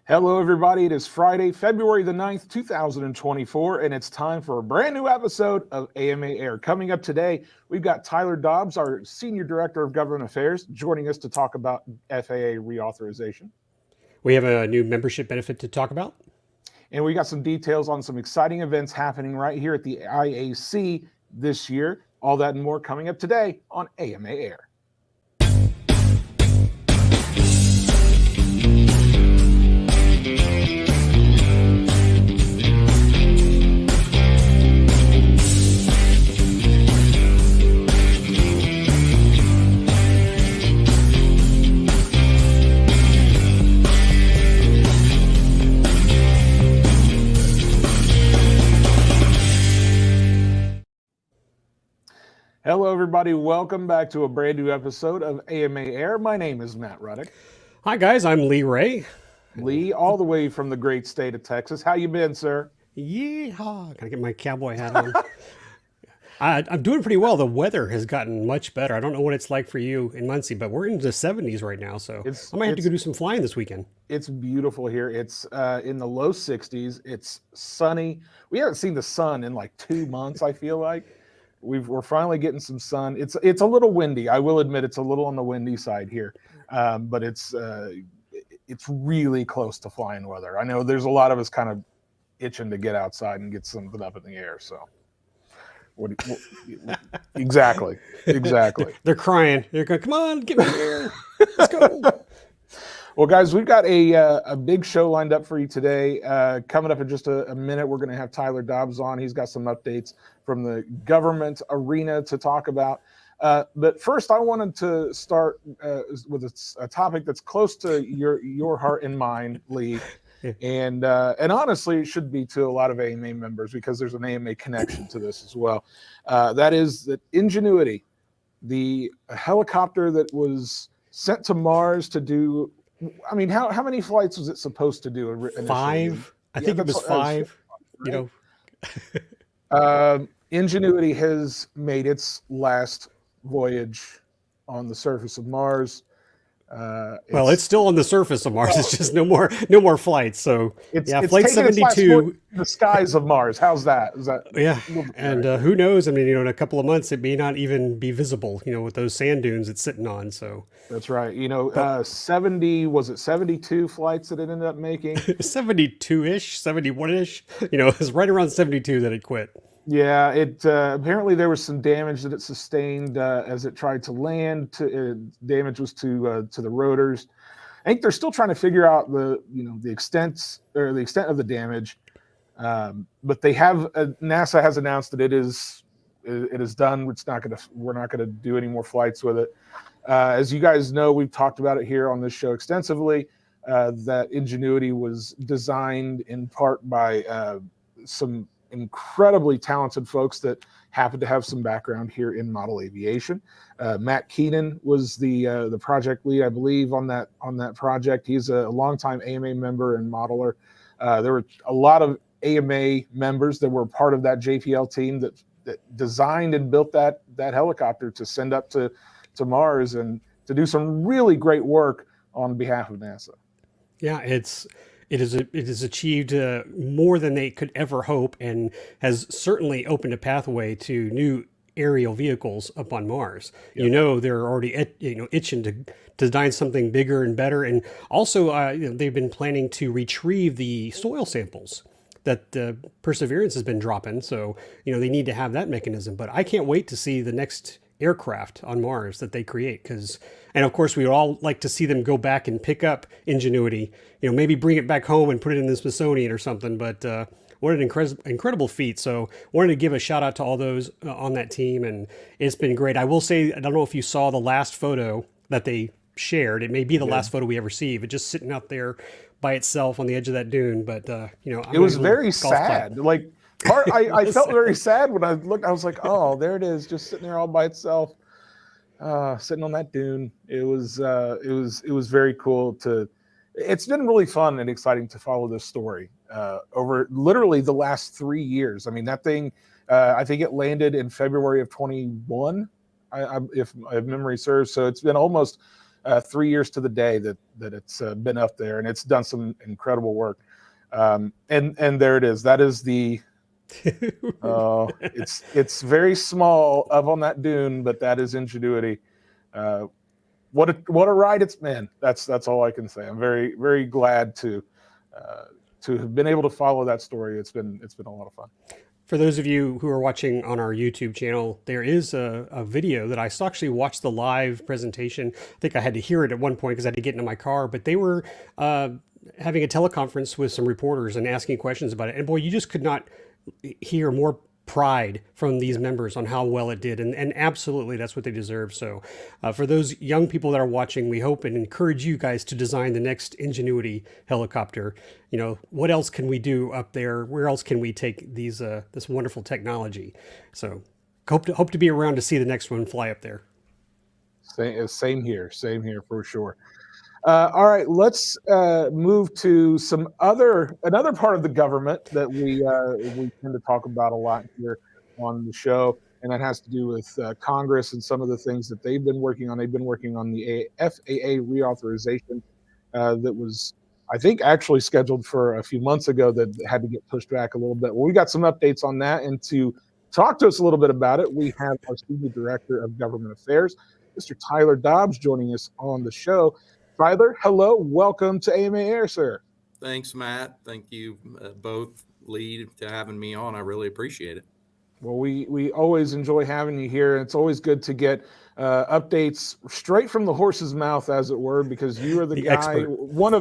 Hello, everybody. It is Friday, February the 9th, 2024, and it's time for a brand new episode of AMA Air. Coming up today, we've got Tyler Dobbs, our Senior Director of Government Affairs, joining us to talk about FAA reauthorization. We have a new membership benefit to talk about. And we got some details on some exciting events happening right here at the IAC this year. All that and more coming up today on AMA Air. Hello, everybody. Welcome back to a brand new episode of AMA Air. My name is Matt Ruddick. Hi, guys. I'm Lee Ray. Lee, all the way from the great state of Texas. How you been, sir? Yeehaw. Can I get my cowboy hat on? I'm doing pretty well. The weather has gotten much better. I don't know what it's like for you in Muncie, but we're in the 70s right now, so I might have to go do some flying this weekend. It's beautiful here. It's in the low 60s. It's sunny. We haven't seen the sun in like 2 months, I feel like. We're finally getting some sun. It's a little windy. I will admit it's a little on the windy side here, but it's really close to flying weather. I know there's a lot of us kind of itching to get outside and get something up in the air. So, exactly. They're crying. They're going, come on, get me here. Let's go. Well, guys, we've got a big show lined up for you today. Coming up in just a minute, we're going to have Tyler Dobbs on. He's got some updates from the government arena to talk about. But first, I wanted to start with a topic that's close to your heart and mind, Lee. And honestly, it should be to a lot of AMA members because there's an AMA connection to this as well. That is that Ingenuity, the helicopter that was sent to Mars to do. I mean, how many flights was it supposed to do initially? 5. I think it was 5. Right? Ingenuity has made its last voyage on the surface of Mars. It's still on the surface of Mars. It's just no more flights. So it's flight 72. The skies of Mars. How's that? Is that And who knows? I mean, in a couple of months, it may not even be visible. with those sand dunes it's sitting on. So that's right. 72 flights that it ended up making? 72-ish, 71-ish. It was right around 72 that it quit. Yeah, it apparently there was some damage that it sustained as it tried to land. Damage was to the rotors. I think they're still trying to figure out the extent of the damage. But they have NASA has announced that it is done. We're not gonna do any more flights with it. As you guys know, we've talked about it here on this show extensively. That Ingenuity was designed in part by some incredibly talented folks that happen to have some background here in model aviation. Matt Keenan was the project lead, I believe, on that project. He's a longtime AMA member and modeler. There were a lot of AMA members that were part of that JPL team that designed and built that helicopter to send up to Mars and to do some really great work on behalf of NASA. Yeah, it has achieved more than they could ever hope, and has certainly opened a pathway to new aerial vehicles up on Mars. Yep. They're already itching to design something bigger and better, and also they've been planning to retrieve the soil samples that Perseverance has been dropping. So they need to have that mechanism. But I can't wait to see the next aircraft on Mars that they create, and of course we all like to see them go back and pick up Ingenuity, maybe bring it back home and put it in the Smithsonian or something. But what an incredible feat. So wanted to give a shout out to all those on that team, and it's been great. I will say, I don't know if you saw the last photo that they shared. It may be the last photo we ever see of it, just sitting out there by itself on the edge of that dune. But it was very sad. Like I felt very sad when I looked. I was like, oh, there it is, just sitting there all by itself, sitting on that dune. It was very cool it's been really fun and exciting to follow this story over literally the last 3 years. I mean, that thing, I think it landed in February of 21, if memory serves. So it's been almost 3 years to the day that it's been up there, and it's done some incredible work. And there it is. That is the it's very small up on that dune, but that is Ingenuity. What a ride it's been. That's all I can say. I'm very, very glad to have been able to follow that story. It's been a lot of fun. For those of you who are watching on our YouTube channel, there is a video that I actually watched the live presentation. I think I had to hear it at one point because I had to get into my car, but they were having a teleconference with some reporters and asking questions about it. And boy, you just could not hear more pride from these members on how well it did. And absolutely, that's what they deserve. So for those young people that are watching, we hope and encourage you guys to design the next Ingenuity helicopter. You know, what else can we do up there? Where else can we take these this wonderful technology? So hope to be around to see the next one fly up there. Same here for sure. All right, let's move to another part of the government that we tend to talk about a lot here on the show, and that has to do with Congress and some of the things that they've been working on. They've been working on the FAA reauthorization that was, I think, actually scheduled for a few months ago that had to get pushed back a little bit. Well, we got some updates on that, and to talk to us a little bit about it, we have our Senior Director of Government Affairs, Mr. Tyler Dobbs, joining us on the show. Tyler, hello. Welcome to AMA Air, sir. Thanks, Matt. Thank you both, Lee, to having me on. I really appreciate it. Well, we always enjoy having you here. It's always good to get updates straight from the horse's mouth, as it were, because you are the guy, expert. one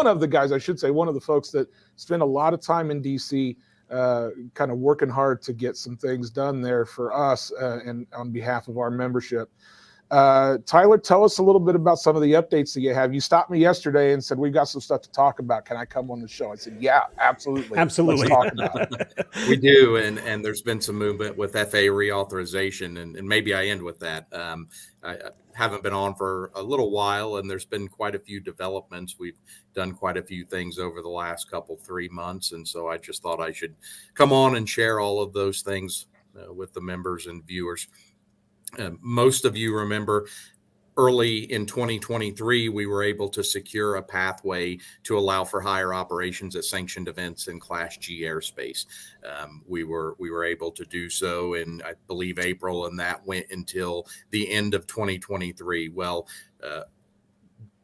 of the guys, I should say, one of the folks that spend a lot of time in DC, kind of working hard to get some things done there for us and on behalf of our membership. Tyler, tell us a little bit about some of the updates that you have. You stopped me yesterday and said, we've got some stuff to talk about. Can I come on the show? I said, yeah, absolutely. Absolutely. Let's talk about it. We do. And there's been some movement with FAA reauthorization, and maybe I end with that. I haven't been on for a little while, and there's been quite a few developments. We've done quite a few things over the last 3 months. And so I just thought I should come on and share all of those things with the members and viewers. Most of you remember early in 2023, we were able to secure a pathway to allow for higher operations at sanctioned events in Class G airspace. We were able to do so in, I believe, April, and that went until the end of 2023. Well,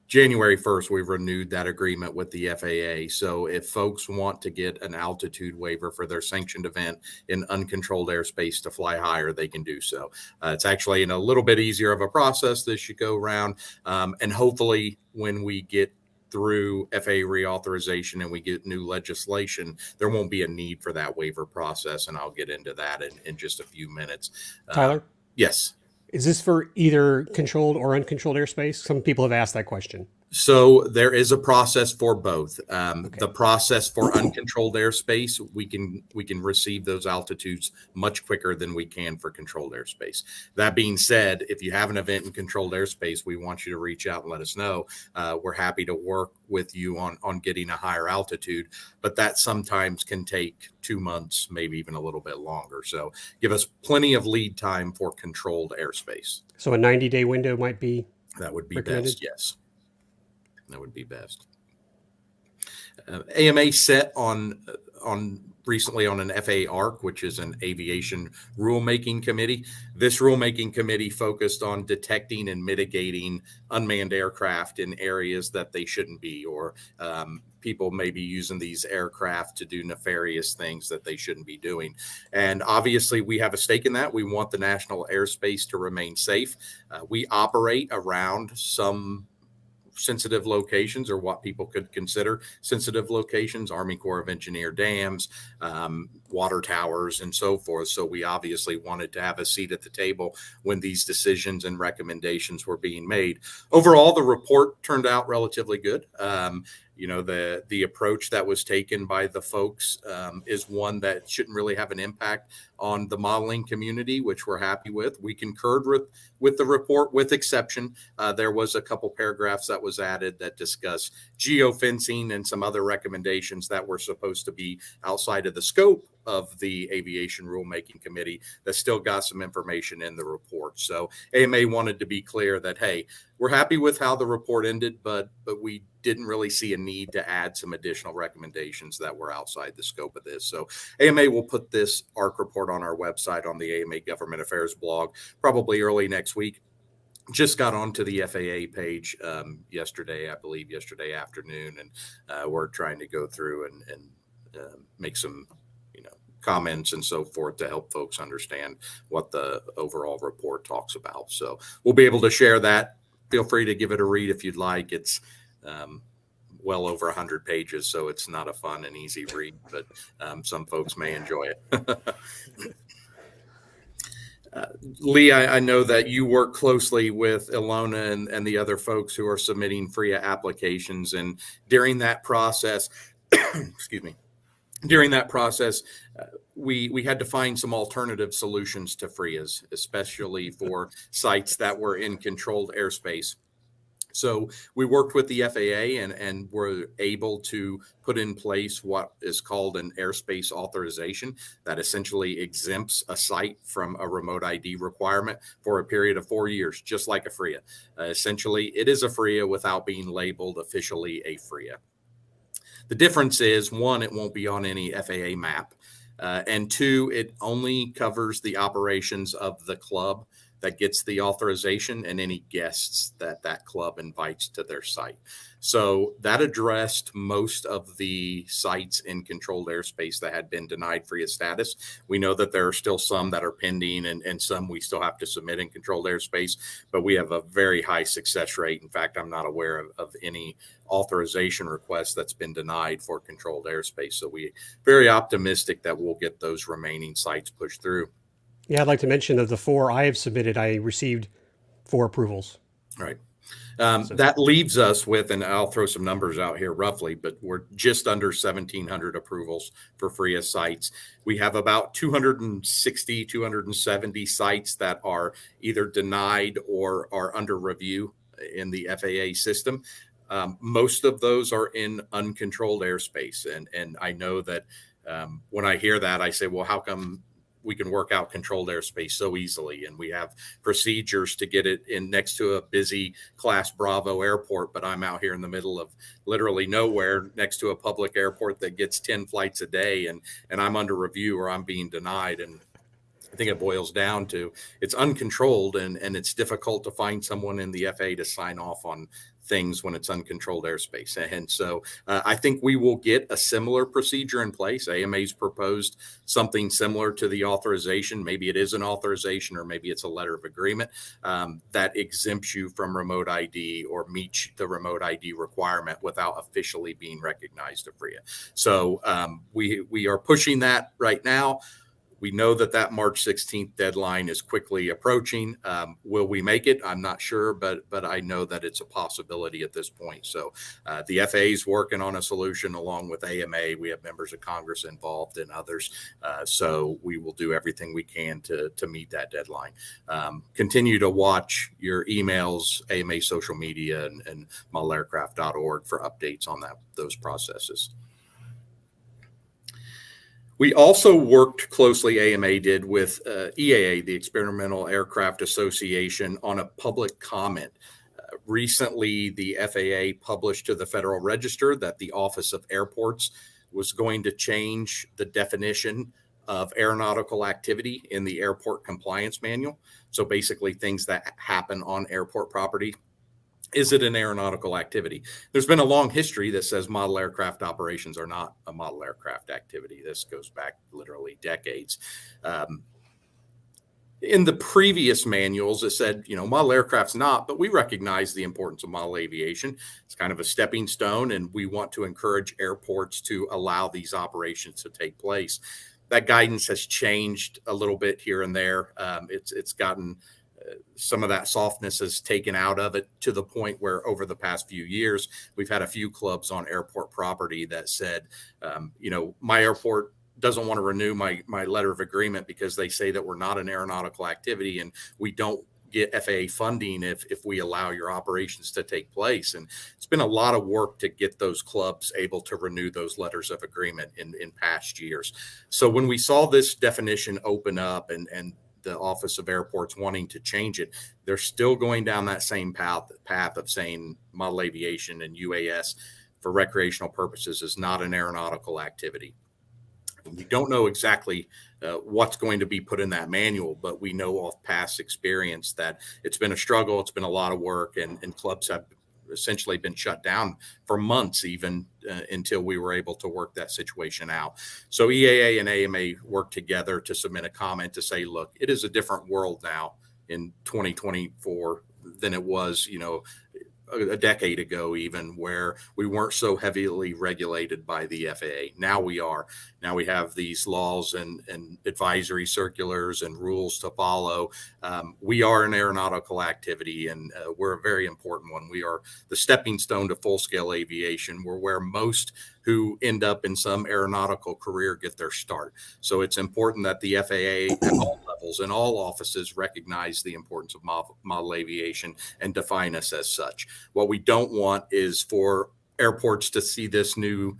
January 1st, we renewed that agreement with the FAA. So if folks want to get an altitude waiver for their sanctioned event in uncontrolled airspace to fly higher, they can do so. It's actually in a little bit easier of a process this go round. And hopefully when we get through FAA reauthorization and we get new legislation, there won't be a need for that waiver process. And I'll get into that in just a few minutes. Tyler? Yes. Is this for either controlled or uncontrolled airspace? Some people have asked that question. So there is a process for both. The process for uncontrolled airspace, we can receive those altitudes much quicker than we can for controlled airspace. That being said, if you have an event in controlled airspace, we want you to reach out and let us know. We're happy to work with you on getting a higher altitude, but that sometimes can take 2 months, maybe even a little bit longer. So give us plenty of lead time for controlled airspace. So a 90-day window might be that would be recommended? Best, yes. That would be best. AMA set on recently on an FAA ARC, which is an aviation rulemaking committee. This rulemaking committee focused on detecting and mitigating unmanned aircraft in areas that they shouldn't be, or people may be using these aircraft to do nefarious things that they shouldn't be doing. And obviously we have a stake in that. We want the national airspace to remain safe. We operate around some sensitive locations, or what people could consider sensitive locations, Army Corps of Engineer dams, water towers, and so forth. So we obviously wanted to have a seat at the table when these decisions and recommendations were being made. Overall, the report turned out relatively good. The approach that was taken by the folks is one that shouldn't really have an impact on the modeling community, which we're happy with. We concurred with the report, with exception. There was a couple paragraphs that was added that discuss geofencing and some other recommendations that were supposed to be outside of the scope of the Aviation Rulemaking Committee that still got some information in the report. So AMA wanted to be clear that, hey, we're happy with how the report ended, but we didn't really see a need to add some additional recommendations that were outside the scope of this. So AMA will put this ARC report on our website on the AMA Government Affairs blog probably early next week. Just got onto the FAA page yesterday, I believe yesterday afternoon, and we're trying to go through and make some comments and so forth to help folks understand what the overall report talks about. So we'll be able to share that. Feel free to give it a read if you'd like. It's well over 100 pages, so it's not a fun and easy read, but some folks may enjoy it. Lee, I know that you work closely with Ilona and the other folks who are submitting FRIA applications. And during that process, excuse me, we had to find some alternative solutions to FRIAs, especially for sites that were in controlled airspace. So we worked with the FAA and were able to put in place what is called an airspace authorization that essentially exempts a site from a remote ID requirement for a period of 4 years, just like a FRIA. Essentially, it is a FRIA without being labeled officially a FRIA. The difference is, one, it won't be on any FAA map, and two, it only covers the operations of the club that gets the authorization and any guests that that club invites to their site. So that addressed most of the sites in controlled airspace that had been denied FRIA status. We know that there are still some that are pending and some we still have to submit in controlled airspace, but we have a very high success rate. In fact, I'm not aware of any authorization request that's been denied for controlled airspace. So we're very optimistic that we'll get those remaining sites pushed through. Yeah, I'd like to mention of the 4 I have submitted, I received 4 approvals. Right. That leaves us with, and I'll throw some numbers out here roughly, but we're just under 1,700 approvals for FRIA sites. We have about 260, 270 sites that are either denied or are under review in the FAA system. Most of those are in uncontrolled airspace. And I know that when I hear that, I say, well, how come we can work out controlled airspace so easily? And we have procedures to get it in next to a busy Class Bravo airport, but I'm out here in the middle of literally nowhere next to a public airport that gets 10 flights a day, and I'm under review or I'm being denied. And I think it boils down to it's uncontrolled, and it's difficult to find someone in the FAA to sign off on things when it's uncontrolled airspace. And so I think we will get a similar procedure in place. AMA's proposed something similar to the authorization. Maybe it is an authorization or maybe it's a letter of agreement that exempts you from remote ID or meets the remote ID requirement without officially being recognized as FRIA. So we are pushing that right now. We know that March 16th deadline is quickly approaching. Will we make it? I'm not sure, but I know that it's a possibility at this point. So the FAA is working on a solution along with AMA. We have members of Congress involved and others. So we will do everything we can to meet that deadline. Continue to watch your emails, AMA social media, and modelaircraft.org for updates on those processes. We also worked closely, AMA did, with EAA, the Experimental Aircraft Association, on a public comment. Recently, the FAA published to the Federal Register that the Office of Airports was going to change the definition of aeronautical activity in the Airport Compliance Manual. So basically things that happen on airport property. Is it an aeronautical activity? There's been a long history that says model aircraft operations are not a model aircraft activity. This goes back literally decades. In the previous manuals, it said, model aircraft's not, but we recognize the importance of model aviation. It's kind of a stepping stone, and we want to encourage airports to allow these operations to take place. That guidance has changed a little bit here and there. It's gotten some of that softness is taken out of it to the point where over the past few years, we've had a few clubs on airport property that said, my airport doesn't want to renew my letter of agreement because they say that we're not an aeronautical activity and we don't get FAA funding if we allow your operations to take place. And it's been a lot of work to get those clubs able to renew those letters of agreement in past years. So when we saw this definition open up and the Office of Airports wanting to change it, they're still going down that same path of saying model aviation and UAS for recreational purposes is not an aeronautical activity. We don't know exactly what's going to be put in that manual, but we know off past experience that it's been a struggle. It's been a lot of work, and clubs have essentially been shut down for months, even until we were able to work that situation out. So EAA and AMA worked together to submit a comment to say, look, it is a different world now in 2024 than it was, a decade ago, even, where we weren't so heavily regulated by the FAA. Now we are. Now we have these laws and advisory circulars and rules to follow. We are an aeronautical activity, and we're a very important one. We are the stepping stone to full-scale aviation. We're where most who end up in some aeronautical career get their start. So it's important that the FAA at all levels and all offices recognize the importance of model aviation and define us as such. What we don't want is for airports to see this new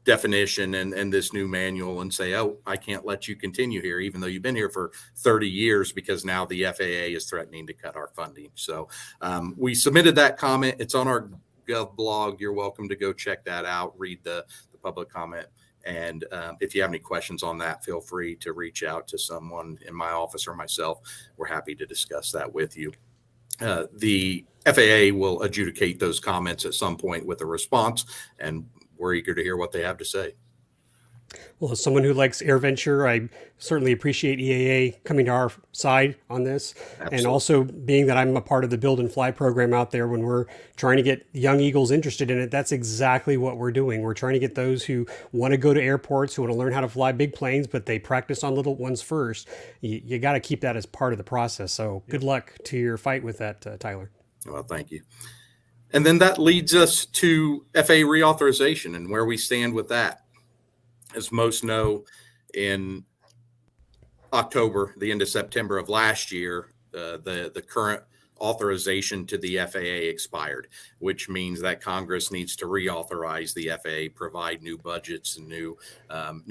definition and this new manual and say, oh, I can't let you continue here, even though you've been here for 30 years, because now the FAA is threatening to cut our funding. So we submitted that comment. It's on our Gov blog. You're welcome to go check that out, read the public comment. And if you have any questions on that, feel free to reach out to someone in my office or myself. We're happy to discuss that with you. The FAA will adjudicate those comments at some point with a response, and we're eager to hear what they have to say. Well, as someone who likes AirVenture, I certainly appreciate EAA coming to our side on this. Absolutely. And also being that I'm a part of the Build and Fly program out there, when we're trying to get young Eagles interested in it, that's exactly what we're doing. We're trying to get those who want to go to airports, who want to learn how to fly big planes, but they practice on little ones first. You got to keep that as part of the process. So good luck to your fight with that, Tyler. Well, thank you. And then that leads us to FAA reauthorization and where we stand with that. As most know, in October, the end of September of last year, the current authorization to the FAA expired, which means that Congress needs to reauthorize the FAA, provide new budgets and new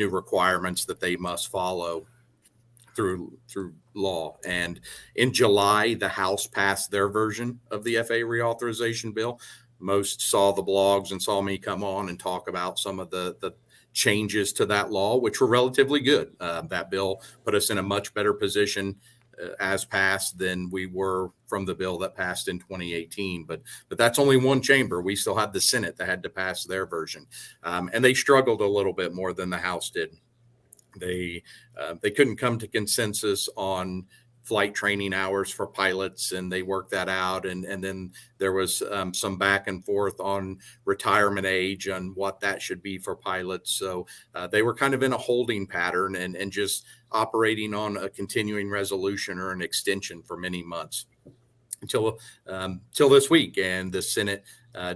requirements that they must follow through law. And in July, the House passed their version of the FAA Reauthorization Bill. Most saw the blogs and saw me come on and talk about some of the changes to that law, which were relatively good. That bill put us in a much better position as passed than we were from the bill that passed in 2018. But that's only one chamber. We still had the Senate that had to pass their version. And they struggled a little bit more than the House did. They couldn't come to consensus on flight training hours for pilots, and they worked that out. And then there was some back and forth on retirement age and what that should be for pilots. So they were kind of in a holding pattern and just operating on a continuing resolution or an extension for many months until this week. And the Senate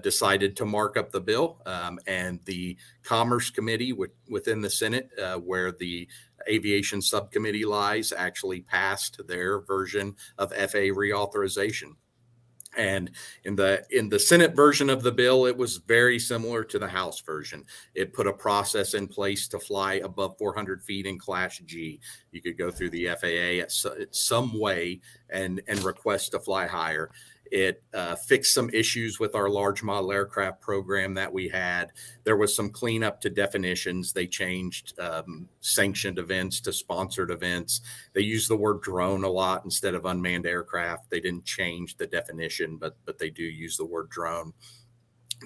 decided to mark up the bill, and the Commerce Committee within the Senate, where the Aviation Subcommittee lies, actually passed their version of FAA reauthorization. And in the Senate version of the bill, it was very similar to the House version. It put a process in place to fly above 400 feet in Class G. You could go through the FAA at some way and request to fly higher. It fixed some issues with our large model aircraft program that we had. There was some cleanup to definitions. They changed sanctioned events to sponsored events. They used the word drone a lot instead of unmanned aircraft. They didn't change the definition, but they do use the word drone.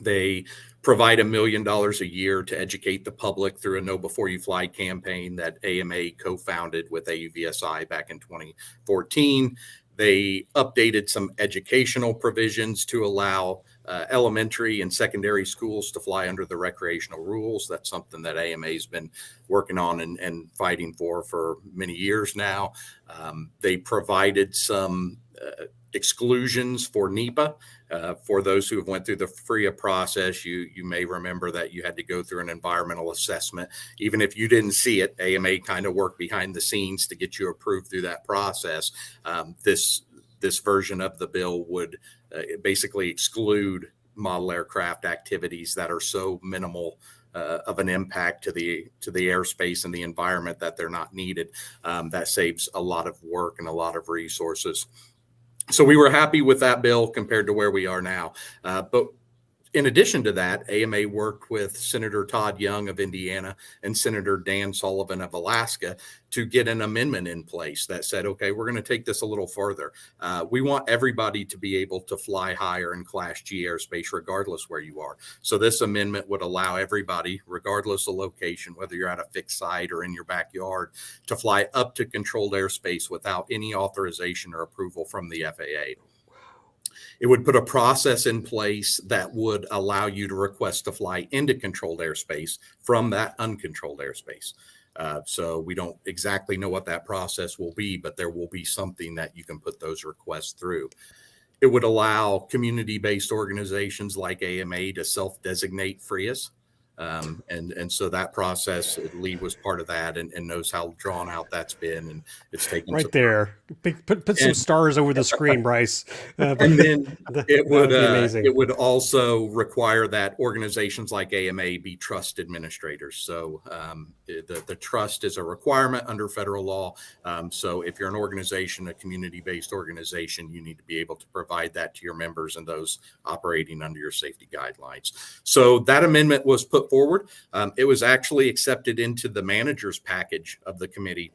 They provide $1 million a year to educate the public through a Know Before You Fly campaign that AMA co-founded with AUVSI back in 2014. They updated some educational provisions to allow elementary and secondary schools to fly under the recreational rules. That's something that AMA has been working on and fighting for many years now. They provided some exclusions for NEPA. For those who have went through the FRIA process, you may remember that you had to go through an environmental assessment. Even if you didn't see it, AMA kind of worked behind the scenes to get you approved through that process. This this version of the bill would basically exclude model aircraft activities that are so minimal of an impact to the airspace and the environment that they're not needed. That saves a lot of work and a lot of resources. So we were happy with that bill compared to where we are now. But in addition to that, AMA worked with Senator Todd Young of Indiana and Senator Dan Sullivan of Alaska to get an amendment in place that said, okay, we're going to take this a little further. We want everybody to be able to fly higher in Class G airspace, regardless where you are. So this amendment would allow everybody, regardless of location, whether you're at a fixed site or in your backyard, to fly up to controlled airspace without any authorization or approval from the FAA. It would put a process in place that would allow you to request to fly into controlled airspace from that uncontrolled airspace. So we don't exactly know what that process will be, but there will be something that you can put those requests through. It would allow community-based organizations like AMA to self-designate FRIAs. And so that process, Lee was part of that and knows how drawn out that's been, and it's taken right there. Put some stars over the screen, Bryce. And then it would be amazing. It would also require that organizations like AMA be trust administrators. So the trust is a requirement under federal law. So if you're an organization, a community-based organization, you need to be able to provide that to your members and those operating under your safety guidelines. So that amendment was put forward. It was actually accepted into the manager's package of the committee,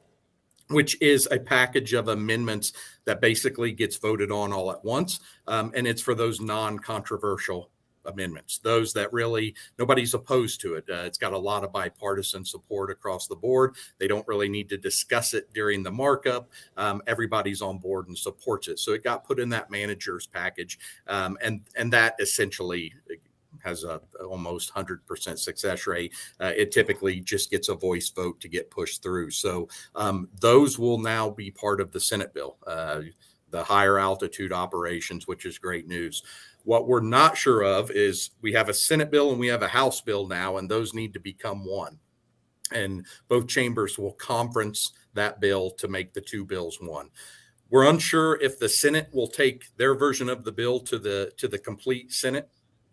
which is a package of amendments that basically gets voted on all at once. And it's for those non-controversial amendments, those that really nobody's opposed to it. It's got a lot of bipartisan support across the board. They don't really need to discuss it during the markup. Everybody's on board and supports it. So it got put in that manager's package. And that essentially has a almost 100% success rate. It typically just gets a voice vote to get pushed through. So those will now be part of the Senate bill, the higher altitude operations, which is great news. What we're not sure of is we have a Senate bill and we have a House bill now, and those need to become one. And both chambers will conference that bill to make the two bills one. We're unsure if the Senate will take their version of the bill to the complete Senate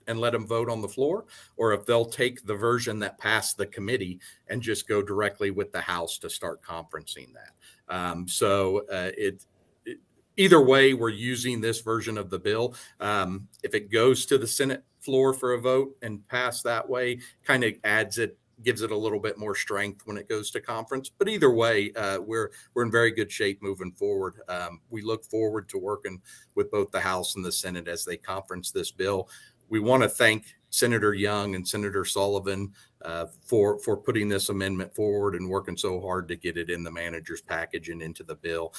and let them vote on the floor, or if they'll take the version that passed the committee and just go directly with the House to start conferencing that. Either way, we're using this version of the bill. If it goes to the Senate floor for a vote and pass that way, kind of gives it a little bit more strength when it goes to conference. But either way, we're in very good shape moving forward. We look forward to working with both the House and the Senate as they conference this bill. We want to thank Senator Young and Senator Sullivan for putting this amendment forward and working so hard to get it in the manager's package and into the bill.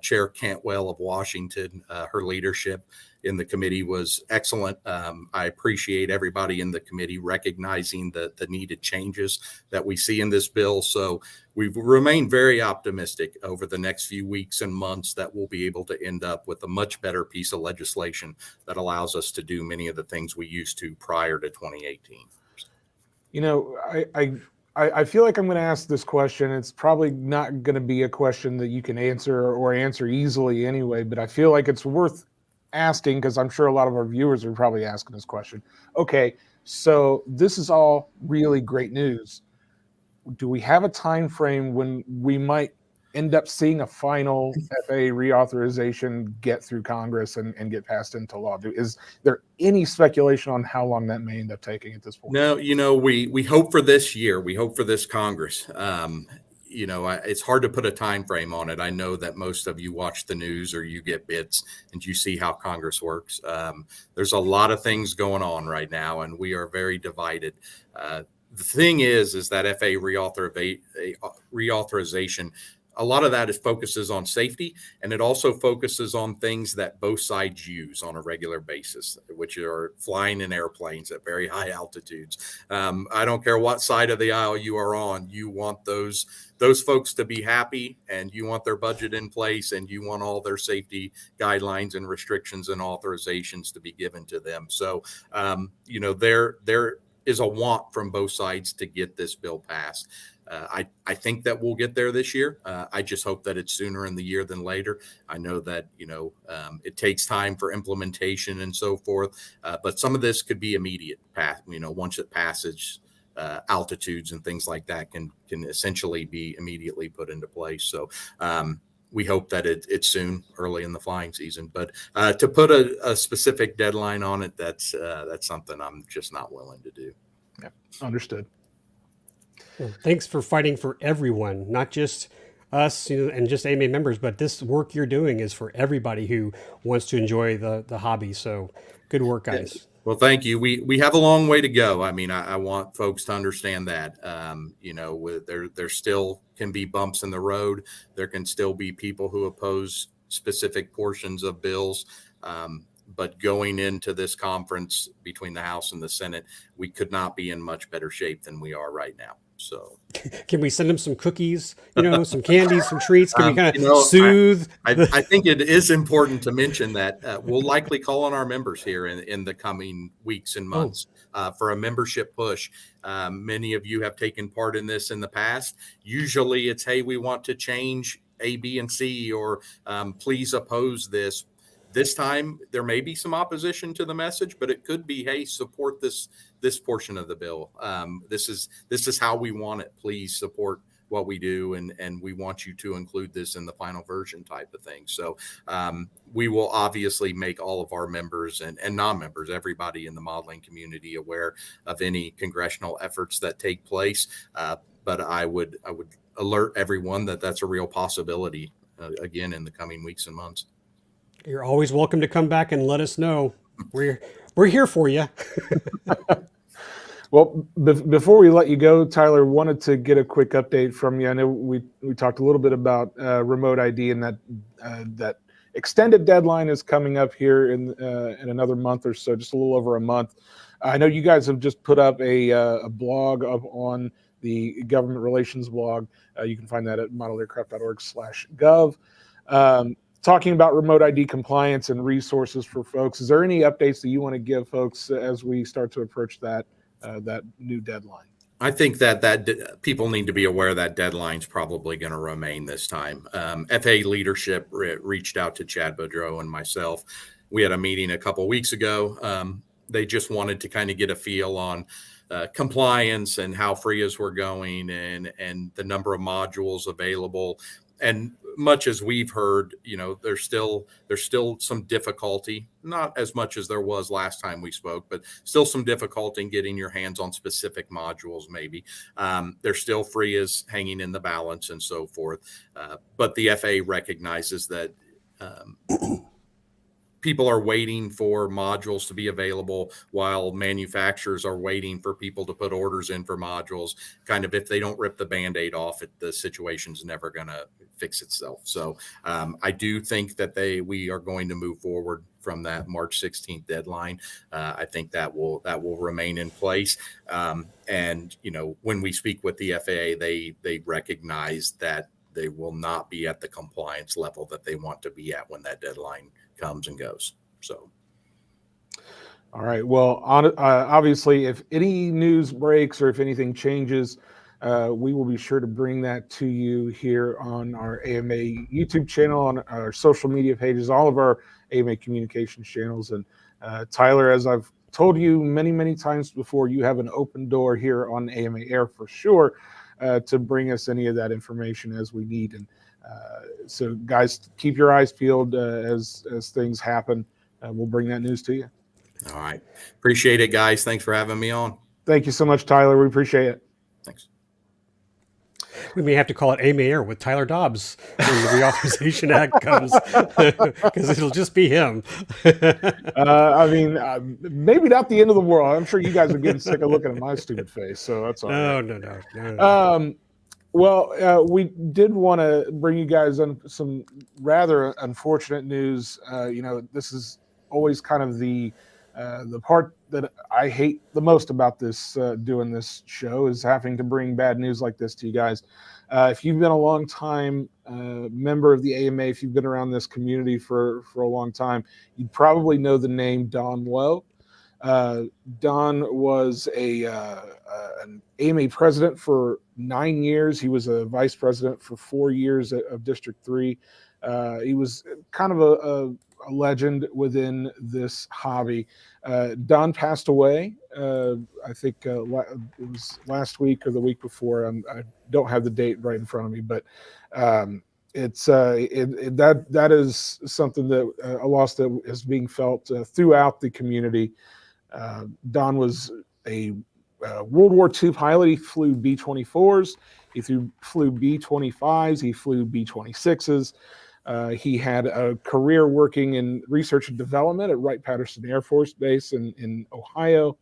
Chair Cantwell of Washington, her leadership in the committee was excellent. I appreciate everybody in the committee recognizing the needed changes that we see in this bill. So we've remained very optimistic over the next few weeks and months that we'll be able to end up with a much better piece of legislation that allows us to do many of the things we used to prior to 2018. You know, I feel like I'm going to ask this question. It's probably not going to be a question that you can answer or answer easily anyway, but I feel like it's worth asking because I'm sure a lot of our viewers are probably asking this question. Okay, so this is all really great news. Do we have a time frame when we might end up seeing a final FAA reauthorization get through Congress and get passed into law? Is there any speculation on how long that may end up taking at this point? No, we hope for this year. We hope for this Congress. It's hard to put a time frame on it. I know that most of you watch the news or you get bits and you see how Congress works. There's a lot of things going on right now, and we are very divided. The thing is that FAA reauthorization, a lot of that focuses on safety, and it also focuses on things that both sides use on a regular basis, which are flying in airplanes at very high altitudes. I don't care what side of the aisle you are on, you want those folks to be happy, and you want their budget in place, and you want all their safety guidelines and restrictions and authorizations to be given to them. So, there is a want from both sides to get this bill passed. I think that we'll get there this year. I just hope that it's sooner in the year than later. I know that, it takes time for implementation and so forth, but some of this could be immediate path, once it passes. Altitudes and things like that can essentially be immediately put into place. So we hope that it's soon, early in the flying season. But to put a specific deadline on it, that's something I'm just not willing to do. Yeah, understood. Well, thanks for fighting for everyone, not just us, and just AMA members, but this work you're doing is for everybody who wants to enjoy the hobby. So good work, guys. Yeah. Well, thank you. We have a long way to go. I mean, I want folks to understand that, there still can be bumps in the road. There can still be people who oppose specific portions of bills. But going into this conference between the House and the Senate, we could not be in much better shape than we are right now. So can we send them some cookies, some candies, some treats? Can we kind of soothe? I think it is important to mention that we'll likely call on our members here in the coming weeks and months for a membership push. Many of you have taken part in this in the past. Usually it's, hey, we want to change A, B, and C, or please oppose this. This time there may be some opposition to the message, but it could be, hey, support this portion of the bill. This is how we want it. Please support what we do, and we want you to include this in the final version type of thing. So we will obviously make all of our members and non-members, everybody in the modeling community, aware of any congressional efforts that take place. But I would alert everyone that that's a real possibility again in the coming weeks and months. You're always welcome to come back and let us know. We're here for you. Well, before we let you go, Tyler, wanted to get a quick update from you. I know we talked a little bit about remote ID, and that extended deadline is coming up here in another month or so, just a little over a month. I know you guys have just put up a blog up on the government relations blog. You can find that at modelaircraft.org/gov. Talking about remote ID compliance and resources for folks. Is there any updates that you want to give folks as we start to approach that new deadline? I think that people need to be aware that deadline's probably going to remain this time. FAA leadership reached out to Chad Boudreau and myself. We had a meeting a couple weeks ago. They just wanted to kind of get a feel on compliance and how FRIAs were going and the number of modules available. And much as we've heard, there's still some difficulty, not as much as there was last time we spoke, but still some difficulty in getting your hands on specific modules, maybe. There's still FRIAs hanging in the balance and so forth. But the FAA recognizes that people are waiting for modules to be available while manufacturers are waiting for people to put orders in for modules. Kind of, if they don't rip the Band-Aid off, the situation's never going to fix itself. So I do think that we are going to move forward from that March 16th deadline. I think that will remain in place. And when we speak with the FAA, they recognize that they will not be at the compliance level that they want to be at when that deadline comes and goes. So, all right. Well, obviously, if any news breaks or if anything changes, we will be sure to bring that to you here on our AMA YouTube channel, on our social media pages, all of our AMA communications channels. And Tyler, as I've told you many, many times before, you have an open door here on AMA Air for sure to bring us any of that information as we need. And so guys, keep your eyes peeled as things happen. We'll bring that news to you. All right. Appreciate it, guys. Thanks for having me on. Thank you so much, Tyler. We appreciate it. Thanks. We may have to call it AMA Air with Tyler Dobbs when the Reauthorization Act comes, because it'll just be him. Maybe not the end of the world. I'm sure you guys are getting sick of looking at my stupid face, so that's all right. No. Well, we did want to bring you guys on some rather unfortunate news. This is always kind of the part that I hate the most about this doing this show, is having to bring bad news like this to you guys. If you've been a long time member of the AMA, if you've been around this community for a long time, you probably know the name Don Lowe. Don was an AMA president for 9 years. He was a vice president for 4 years of District 3. He was kind of a legend within this hobby. Don passed away, I think it was last week or the week before. I don't have the date right in front of me, but that is something that a loss that is being felt throughout the community. Don was a World War II pilot. He flew B-24s, he flew B-25s, he flew B-26s. He had a career working in research and development at Wright-Patterson Air Force Base in Ohio.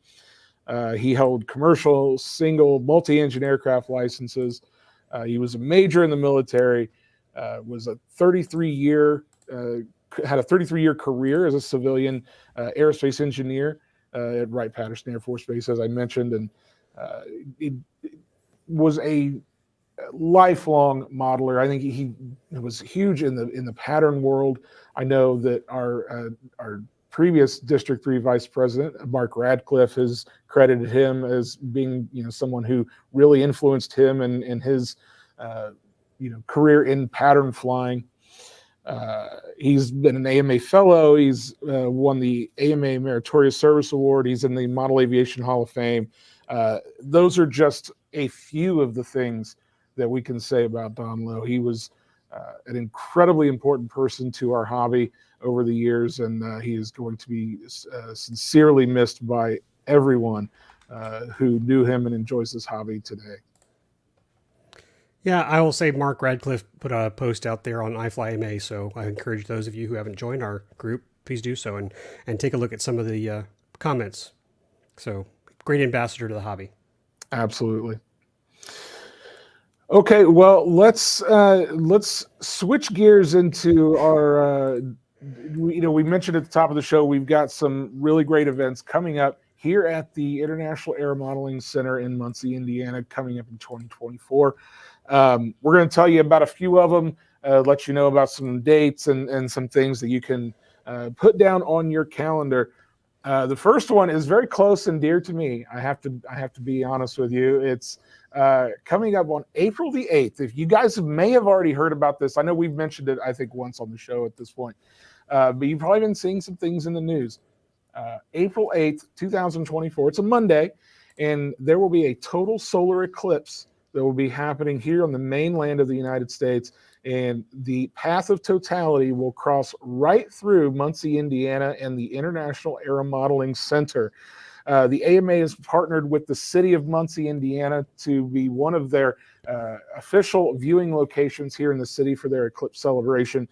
He held commercial, single, multi-engine aircraft licenses. He was a major in the military, was a 33-year career as a civilian aerospace engineer at Wright-Patterson Air Force Base, as I mentioned, and it was a lifelong modeler. I think he was huge in the pattern world. I know that our previous District 3 Vice President, Mark Radcliffe, has credited him as being someone who really influenced him and his career in pattern flying. He's been an AMA fellow. He's won the AMA Meritorious Service Award. He's in the Model Aviation Hall of Fame. Those are just a few of the things that we can say about Don Lowe. He was an incredibly important person to our hobby over the years, and he is going to be sincerely missed by everyone who knew him and enjoys this hobby today. Yeah, I will say Mark Radcliffe put a post out there on iFlyMA, so I encourage those of you who haven't joined our group, please do so and take a look at some of the comments. So, great ambassador to the hobby. Absolutely. Okay, well, let's switch gears into our. We mentioned at the top of the show we've got some really great events coming up here at the International Aeromodeling Center in Muncie, Indiana, coming up in 2024. We're going to tell you about a few of them, let you know about some dates and some things that you can put down on your calendar. The first one is very close and dear to me. I have to be honest with you. It's coming up on April the 8th. If you guys may have already heard about this, I know we've mentioned it, I think, once on the show at this point, but you've probably been seeing some things in the news. April 8th, 2024. It's a Monday, and there will be a total solar eclipse that will be happening here on the mainland of the United States, and the path of totality will cross right through Muncie, Indiana, and the International Aeromodeling Center. The AMA has partnered with the city of Muncie, Indiana, to be one of their official viewing locations here in the city for their eclipse celebration.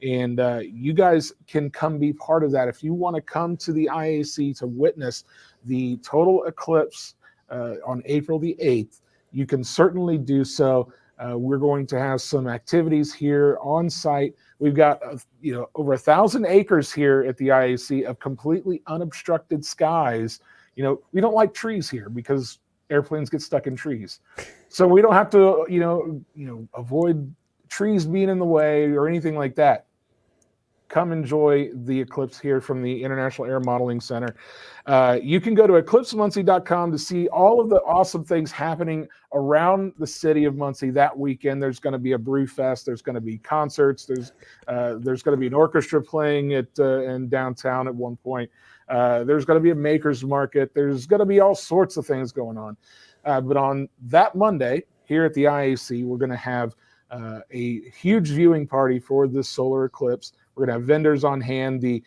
And you guys can come be part of that. If you want to come to the IAC to witness the total eclipse on April the 8th, you can certainly do so. We're going to have some activities here on site. We've got over 1,000 acres here at the IAC of completely unobstructed skies. We don't like trees here because airplanes get stuck in trees, so we don't have to avoid trees being in the way or anything like that. Come enjoy the eclipse here from the International Aeromodeling Center. You can go to eclipsemuncie.com to see all of the awesome things happening around the city of Muncie that weekend. There's going to be a brew fest. There's going to be concerts. There's going to be an orchestra playing in downtown at one point. There's going to be a maker's market. There's going to be all sorts of things going on. But on that Monday here at the IAC, we're going to have a huge viewing party for this solar eclipse. We're going to have vendors on hand. The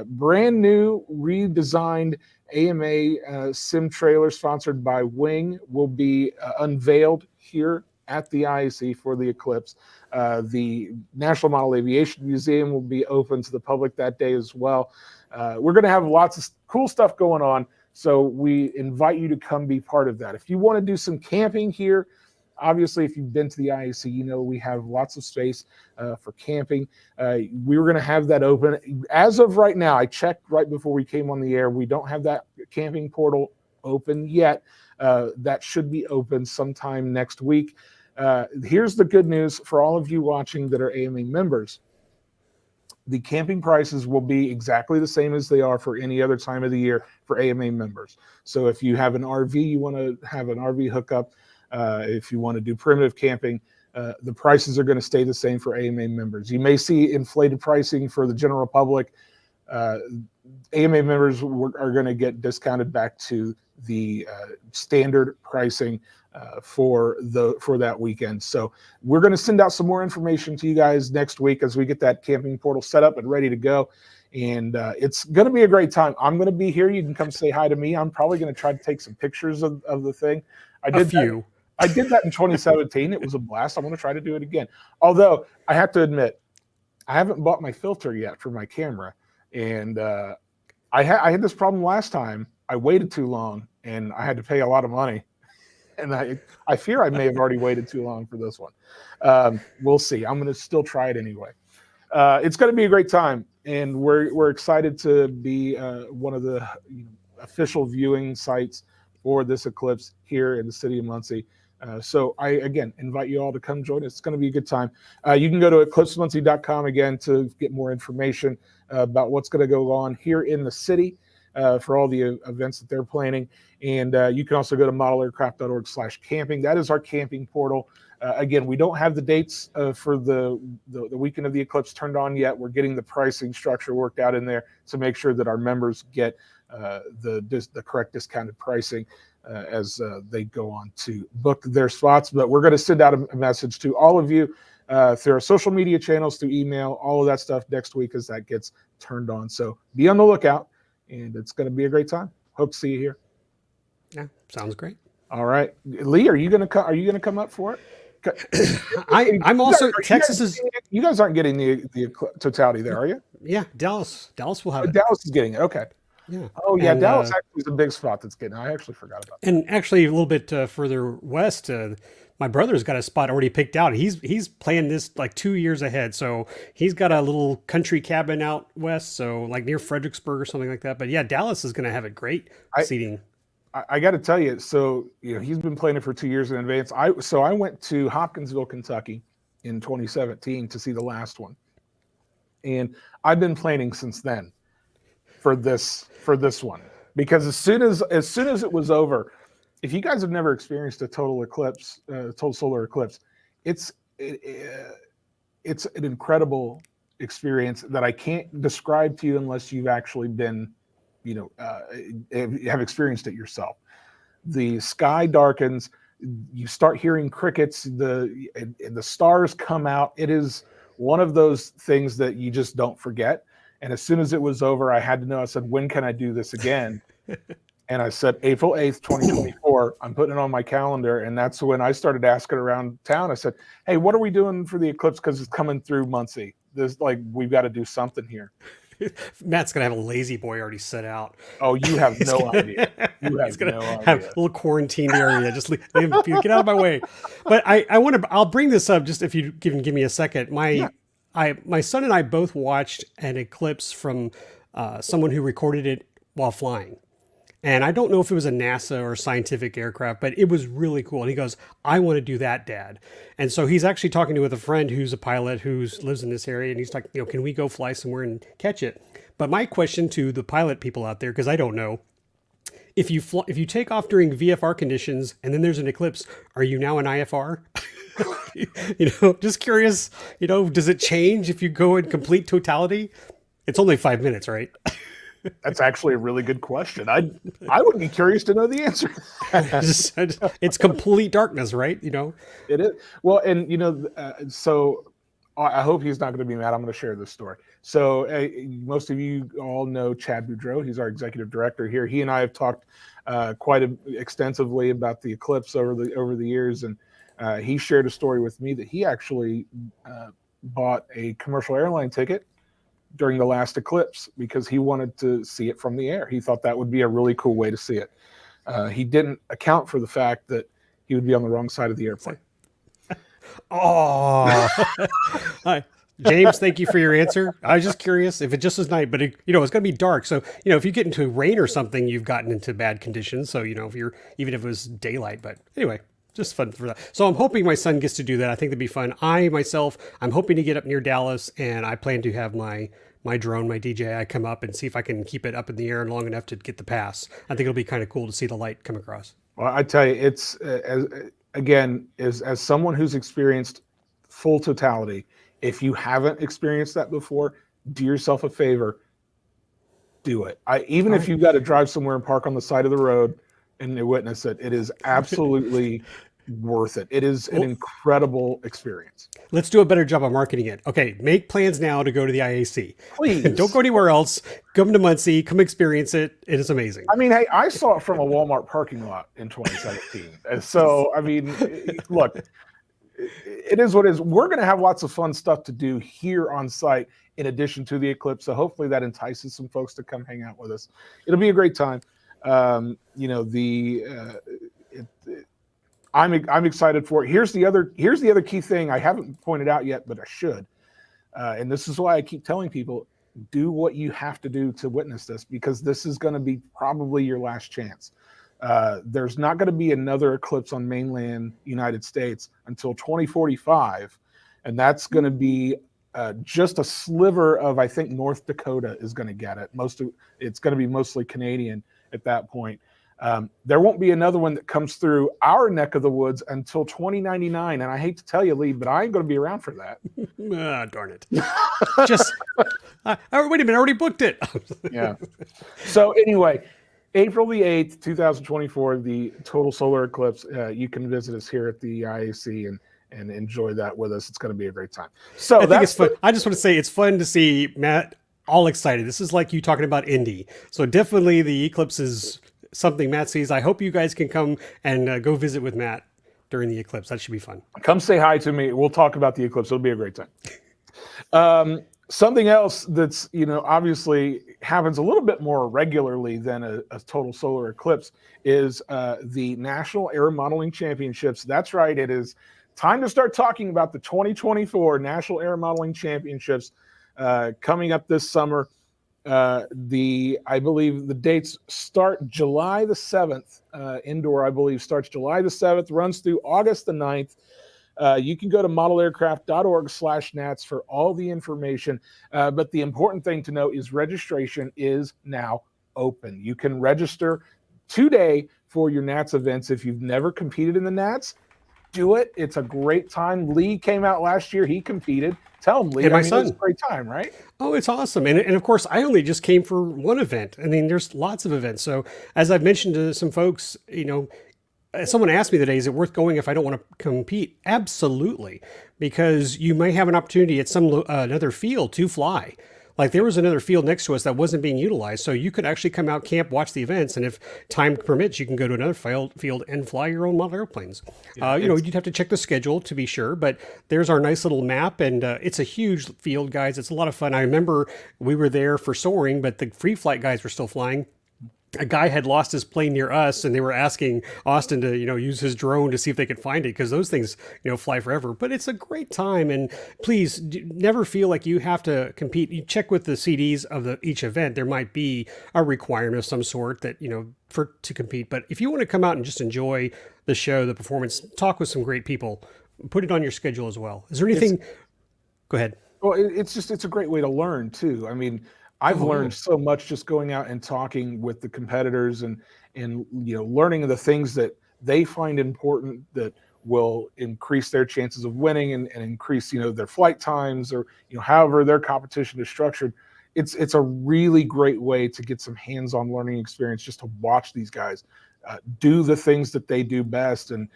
brand new redesigned AMA sim trailer sponsored by Wing will be unveiled here at the IAC for the eclipse. The National Model Aviation Museum will be open to the public that day as well. We're going to have lots of cool stuff going on, so we invite you to come be part of that. If you want to do some camping here, obviously, if you've been to the IAC, we have lots of space for camping. We were going to have that open. As of right now, I checked right before we came on the air. We don't have that camping portal open yet. That should be open sometime next week. Here's the good news for all of you watching that are AMA members. the camping prices will be exactly the same as they are for any other time of the year for AMA members. So if you have an RV, you want to have an RV hookup, if you want to do primitive camping, the prices are going to stay the same for AMA members. You may see inflated pricing for the general public. AMA members are going to get discounted back to the standard pricing for that weekend. So we're going to send out some more information to you guys next week as we get that camping portal set up and ready to go. And it's going to be a great time. I'm going to be here. You can come say hi to me. I'm probably going to try to take some pictures of the thing. I did that in 2017. It was a blast. I'm going to try to do it again. Although I have to admit, I haven't bought my filter yet for my camera. And I had this problem last time. I waited too long and I had to pay a lot of money. And I fear I may have already waited too long for this one. We'll see. I'm going to still try it anyway. It's going to be a great time. And we're excited to be one of the official viewing sites for this eclipse here in the city of Muncie. So I, again, invite you all to come join us. It's going to be a good time. You can go to eclipsemuncie.com again to get more information about what's going to go on here in the city for all the events that they're planning. And you can also go to modelaircraft.org/camping. That is our camping portal. Again, we don't have the dates for the weekend of the eclipse turned on yet. We're getting the pricing structure worked out in there to make sure that our members get the correct discounted pricing as they go on to book their spots. But we're going to send out a message to all of you through our social media channels, through email, all of that stuff next week as that gets turned on. So be on the lookout, and it's going to be a great time. Hope to see you here. Yeah, sounds great. All right, Lee, are you going to come up for it? I'm also Texas is. You guys aren't getting the totality there, are you? Yeah, Dallas will have it. Dallas is getting it. Okay. Yeah. Oh yeah, and, Dallas actually is a big spot that's getting. I actually forgot about that. And actually, a little bit further west, my brother's got a spot already picked out. He's playing this like 2 years ahead, so he's got a little country cabin out west, so like near Fredericksburg or something like that. But yeah, Dallas is going to have a great seating. I got to tell you, so he's been playing it for 2 years in advance. I went to Hopkinsville, Kentucky, in 2017 to see the last one, and I've been planning since then for this one, because as soon as it was over, if you guys have never experienced a total solar eclipse, it's an incredible experience that I can't describe to you unless you've actually been have experienced it yourself. The sky darkens, you start hearing crickets, the stars come out. It is one of those things that you just don't forget. And as soon as it was over, I had to know. I said, when can I do this again? And I said, April 8th, 2024, I'm putting it on my calendar. And that's when I started asking around town. I said, hey, what are we doing for the eclipse? Because it's coming through Muncie. We've got to do something here. Matt's going to have a lazy boy already set out. Oh, you have no idea. You have no idea. Have a little quarantined area. Just leave, get out of my way. But I'll bring this up just if you give me a second. My son and I both watched an eclipse from someone who recorded it while flying. And I don't know if it was a NASA or scientific aircraft, but it was really cool. And he goes, I want to do that, Dad. And so he's actually talking with a friend who's a pilot who lives in this area. And he's like, can we go fly somewhere and catch it? But my question to the pilot people out there, because I don't know, if you take off during VFR conditions and then there's an eclipse, are you now an IFR? Just curious, does it change if you go in complete totality? It's only 5 minutes, right? That's actually a really good question. I would be curious to know the answer. It's complete darkness, right? It is. Well, and so I hope he's not going to be mad. I'm going to share this story. So most of you all know Chad Boudreau. He's our executive director here. He and I have talked quite extensively about the eclipse over the years, and he shared a story with me that he actually bought a commercial airline ticket during the last eclipse because he wanted to see it from the air. He thought that would be a really cool way to see it. He didn't account for the fact that he would be on the wrong side of the airplane. Oh, hi, James. Thank you for your answer. I was just curious if it just was night, but it's going to be dark. So, if you get into rain or something, you've gotten into bad conditions. So, if even if it was daylight, but anyway, just fun for that. So I'm hoping my son gets to do that. I think that'd be fun. I'm hoping to get up near Dallas, and I plan to have my drone, my DJI, come up and see if I can keep it up in the air long enough to get the pass. I think it'll be kind of cool to see the light come across. Well, I tell you, it's as someone who's experienced full totality, if you haven't experienced that before, do yourself a favor, do it. Even if you've got to drive somewhere and park on the side of the road and witness it, it is absolutely worth it. It is an incredible experience. Let's do a better job of marketing it. Okay, make plans now to go to the IAC. Please. Don't go anywhere else. Come to Muncie. Come experience it. It is amazing. I mean, hey, I saw it from a Walmart parking lot in 2017. And so, I mean, look, it is what it is. We're going to have lots of fun stuff to do here on site in addition to the eclipse. So hopefully that entices some folks to come hang out with us. It'll be a great time. I'm excited for it. Here's the other key thing I haven't pointed out yet, but I should. And this is why I keep telling people, do what you have to do to witness this, because this is going to be probably your last chance. There's not going to be another eclipse on mainland United States until 2045. And that's going to be just a sliver of, I think, North Dakota is going to get it. It's going to be mostly Canadian at that point. There won't be another one that comes through our neck of the woods until 2099. And I hate to tell you, Lee, but I ain't going to be around for that. Darn it. Wait a minute, I already booked it. Yeah. So anyway, April the 8th, 2024, the total solar eclipse. You can visit us here at the IAC and enjoy that with us. It's going to be a great time. So I think it's fun. I just want to say it's fun to see Matt all excited. This is like you talking about Indy. So definitely the eclipse is something Matt sees. I hope you guys can come and go visit with Matt during the eclipse. That should be fun. Come say hi to me. We'll talk about the eclipse. It'll be a great time. Something else that's, obviously happens a little bit more regularly than a total solar eclipse is the National Aeromodeling Championships. That's right. It is time to start talking about the 2024 National Aeromodeling Championships coming up this summer. I believe the dates start July the 7th. Indoor, I believe, starts July the 7th, runs through August the 9th. You can go to modelaircraft.org/NATS for all the information. But the important thing to know is registration is now open. You can register today for your NATS events. If you've never competed in the NATS, do it. It's a great time. Lee came out last year. He competed. Tell him, Lee. And my son. It's a great time, right? Oh, it's awesome. And of course, I only just came for one event. I mean, there's lots of events. So as I've mentioned to some folks, someone asked me today, is it worth going if I don't want to compete? Absolutely. Because you may have an opportunity at some another field to fly. Like there was another field next to us that wasn't being utilized. So you could actually come out, camp, watch the events. And if time permits, you can go to another field and fly your own model airplanes. Yeah, you'd have to check the schedule to be sure, but there's our nice little map. And it's a huge field, guys. It's a lot of fun. I remember we were there for soaring, but the free flight guys were still flying. A guy had lost his plane near us, and they were asking Austin to, use his drone to see if they could find it, because those things, fly forever. But it's a great time, and please never feel like you have to compete. You check with the CDs of each event. There might be a requirement of some sort that to compete. But if you want to come out and just enjoy the show, the performance, talk with some great people, put it on your schedule as well. Is there anything? Go ahead. Well, it's a great way to learn too. I mean, I've learned so much just going out and talking with the competitors and learning the things that they find important that will increase their chances of winning and increase their flight times or however their competition is structured. It's a really great way to get some hands-on learning experience just to watch these guys do the things that they do best, and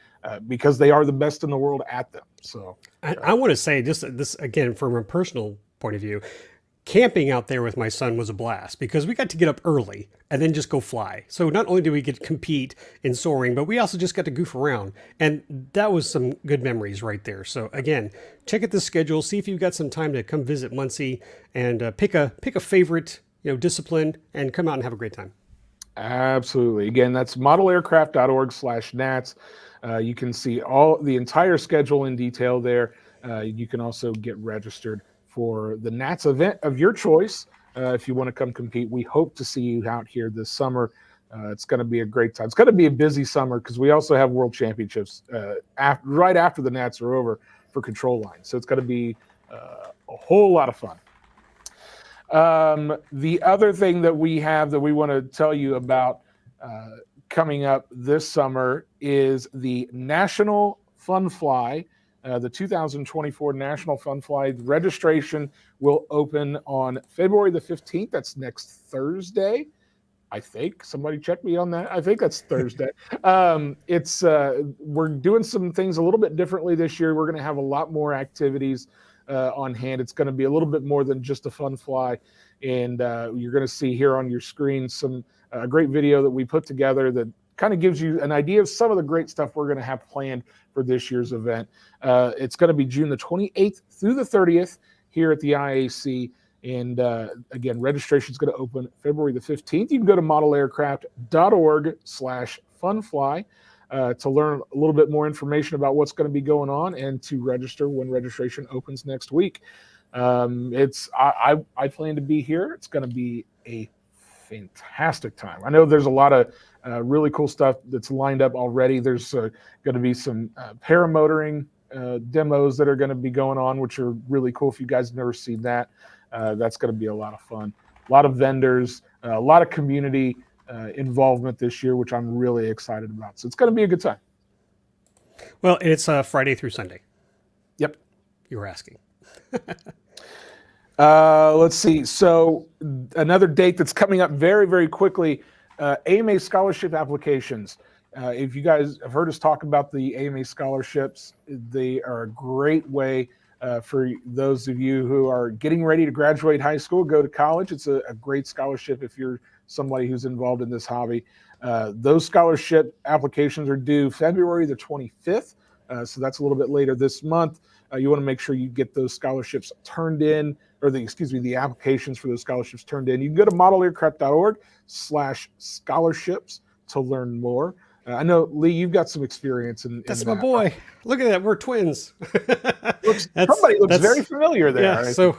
because they are the best in the world at them. So I want to say this again from a personal point of view. Camping out there with my son was a blast because we got to get up early and then just go fly. So not only did we get to compete in soaring, but we also just got to goof around. And that was some good memories right there. So again, check out the schedule, see if you've got some time to come visit Muncie and pick a favorite discipline and come out and have a great time. Absolutely. Again, that's modelaircraft.org/NATS. You can see the entire schedule in detail there. You can also get registered for the NATS event of your choice. If you want to come compete, we hope to see you out here this summer. It's going to be a great time. It's going to be a busy summer because we also have World Championships right after the Nats are over for control line. So it's going to be a whole lot of fun. The other thing that we have that we want to tell you about coming up this summer is the National Fun Fly. The 2024 National Fun Fly registration will open on February the 15th. That's next Thursday. I think somebody check me on that. I think that's Thursday. We're doing some things a little bit differently this year. We're going to have a lot more activities on hand. It's going to be a little bit more than just a fun fly. And you're going to see here on your screen some great video that we put together that kind of gives you an idea of some of the great stuff we're going to have planned for this year's event. It's going to be June the 28th through the 30th here at the IAC. And again, registration is going to open February the 15th. You can go to modelaircraft.org/funfly to learn a little bit more information about what's going to be going on and to register when registration opens next week. I plan to be here. It's going to be a fantastic time. I know there's a lot of really cool stuff that's lined up already. There's going to be some paramotoring demos that are going to be going on, which are really cool. If you guys have never seen that, that's going to be a lot of fun. A lot of vendors, a lot of community involvement this year, which I'm really excited about. So it's going to be a good time. Well, it's Friday through Sunday. Yep. You were asking. Let's see. So another date that's coming up very, very quickly, AMA scholarship applications. If you guys have heard us talk about the AMA scholarships, they are a great way for those of you who are getting ready to graduate high school, go to college. It's a great scholarship if you're somebody who's involved in this hobby. Those scholarship applications are due February the 25th. So that's a little bit later this month. You want to make sure you get those scholarships turned in, or the applications for those scholarships turned in. You can go to modelaircraft.org/scholarships to learn more. I know, Lee, you've got some experience in That's in my that. boy. Look at that. We're twins. Somebody looks very familiar there. Yeah, so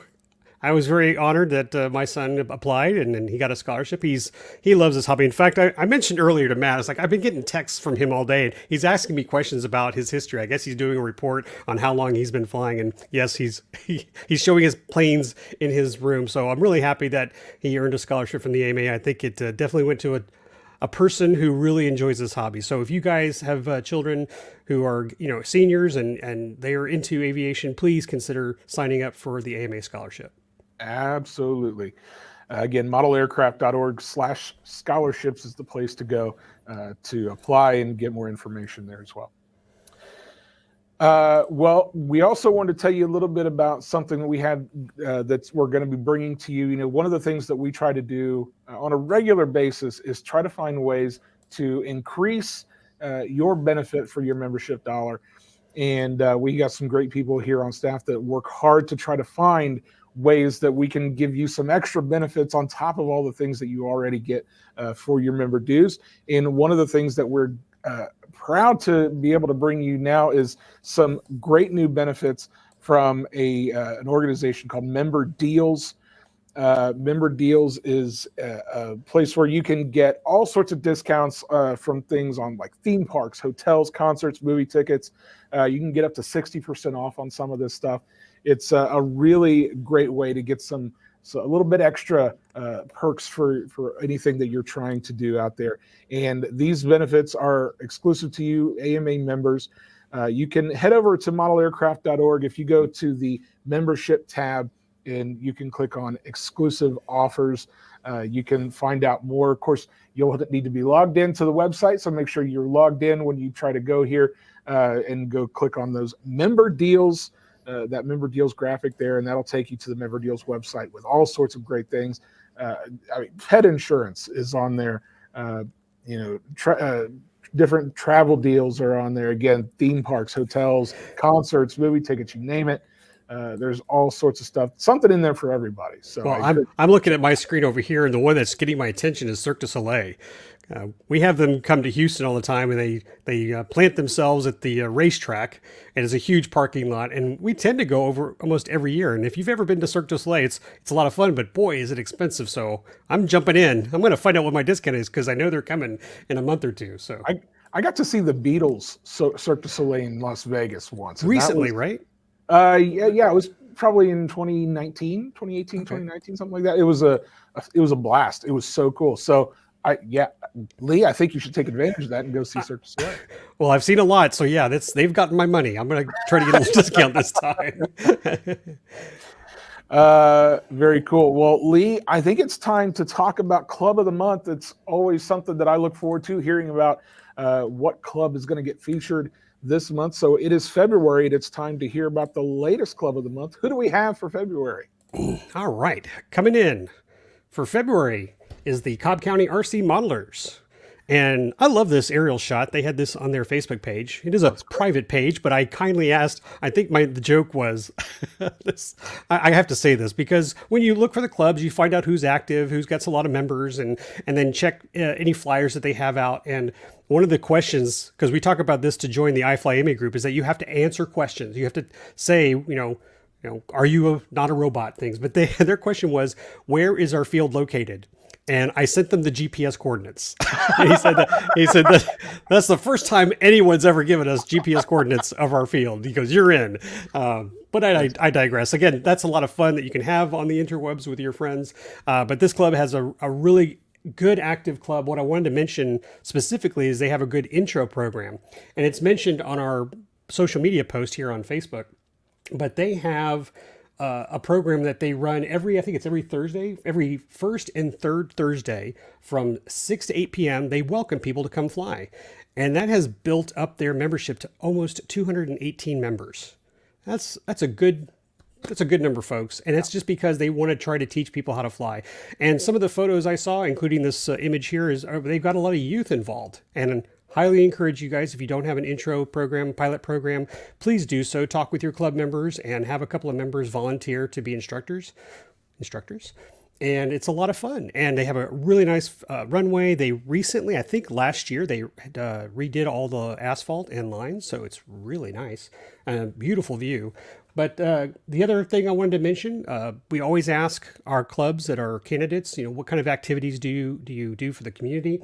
I was very honored that my son applied and he got a scholarship. He loves this hobby. In fact, I mentioned earlier to Matt, it's like I've been getting texts from him all day. And he's asking me questions about his history. I guess he's doing a report on how long he's been flying. And yes, he's showing his planes in his room. So I'm really happy that he earned a scholarship from the AMA. I think it definitely went to a person who really enjoys this hobby. So if you guys have children who are, seniors and they are into aviation, please consider signing up for the AMA scholarship. Absolutely. Again, modelaircraft.org/scholarships is the place to go to apply and get more information there as well. Well, we also wanted to tell you a little bit about something that we had we're going to be bringing to you. One of the things that we try to do on a regular basis is try to find ways to increase your benefit for your membership dollar. And we got some great people here on staff that work hard to try to find ways that we can give you some extra benefits on top of all the things that you already get for your member dues. And one of the things that we're proud to be able to bring you now is some great new benefits from an organization called Member Deals. Member Deals is a place where you can get all sorts of discounts from things on like theme parks, hotels, concerts, movie tickets. You can get up to 60% off on some of this stuff. It's a really great way to get a little bit extra perks for anything that you're trying to do out there. And these benefits are exclusive to you, AMA members. You can head over to modelaircraft.org. If you go to the membership tab, and you can click on exclusive offers. You can find out more. Of course, you'll need to be logged into the website, so make sure you're logged in when you try to go here and go click on those member deals, that member deals graphic there, and that'll take you to the member deals website with all sorts of great things. Pet insurance is on there. Different travel deals are on there. Again, theme parks, hotels, concerts, movie tickets, you name it. There's all sorts of stuff, something in there for everybody. So well, I'm looking at my screen over here, and the one that's getting my attention is Cirque du Soleil. We have them come to Houston all the time, and they plant themselves at the racetrack, and it's a huge parking lot. And we tend to go over almost every year. And if you've ever been to Cirque du Soleil, it's a lot of fun. But boy, is it expensive! So I'm jumping in. I'm going to find out what my discount is because I know they're coming in a month or two. So I got to see the Beatles Cirque du Soleil in Las Vegas once. Recently, right? Yeah, it was probably in 2018, 2019, something like that. It was a blast. It was so cool. So Lee, I think you should take advantage of that and go see Cirque du Soleil. Well, I've seen a lot, so yeah, they've gotten my money. I'm going to try to get a little discount this time. Very cool. Well, Lee, I think it's time to talk about Club of the Month. It's always something that I look forward to, hearing about what club is going to get featured this month. So it is February, and it's time to hear about the latest Club of the Month. Who do we have for February? All right, coming in for February is the Cobb County RC Modelers. And I love this aerial shot. They had this on their Facebook page. It is a private page, but I kindly asked, I think the joke was this. I have to say this because when you look for the clubs, you find out who's active, who's got a lot of members, and then check any flyers that they have out. And one of the questions, because we talk about this to join the iFlyAMA group, is that you have to answer questions. You have to say, are you not a robot things? But their question was, where is our field located? And I sent them the GPS coordinates. He said that's the first time anyone's ever given us GPS coordinates of our field. He goes, you're in. But I digress. Again, that's a lot of fun that you can have on the interwebs with your friends. But this club has a really good active club. What I wanted to mention specifically is they have a good intro program. And it's mentioned on our social media post here on Facebook. But they have a program that they run I think it's every Thursday, every first and third Thursday from 6 to 8 p.m. They welcome people to come fly. And that has built up their membership to almost 218 members. That's a good number, folks. And it's just because they want to try to teach people how to fly. And some of the photos I saw, including this image here, they've got a lot of youth involved. And highly encourage you guys, if you don't have an intro program, pilot program, please do so. Talk with your club members and have a couple of members volunteer to be instructors. And it's a lot of fun. And they have a really nice runway. They recently, I think last year, they redid all the asphalt and lines. So it's really nice. Beautiful view. But the other thing I wanted to mention, we always ask our clubs that are candidates, what kind of activities do you do for the community?